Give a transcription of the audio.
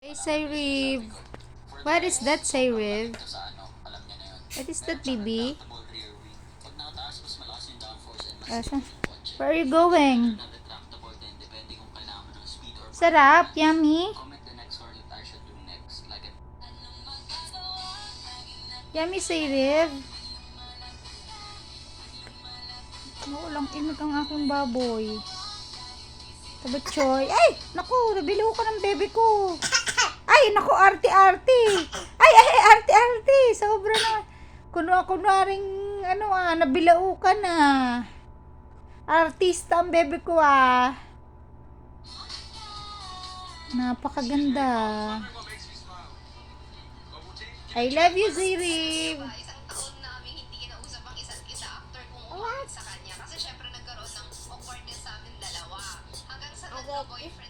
Hey, Sayriv. What is that, Sayriv? What is that, baby? Asa? Where are you going? Sarap? Yummy? Yummy, Sayriv? Walang imik ang aking baboy. Tabatchoy. Ay! Naku! Nabilo ko ng bebe ko. Ay! Naku! Arte-arte! Ay! Arte-arte! Sobra na. Kunwaring nabilao ka na. Artista ang bebe ko Napakaganda. I love you, Zirib. Isang taon namin hindi kinausap ang isa't isa after kung sa kanya. Kasi syempre nagkaroon ng awkwardness sa amin dalawa. Hanggang sa nagka-boyfriend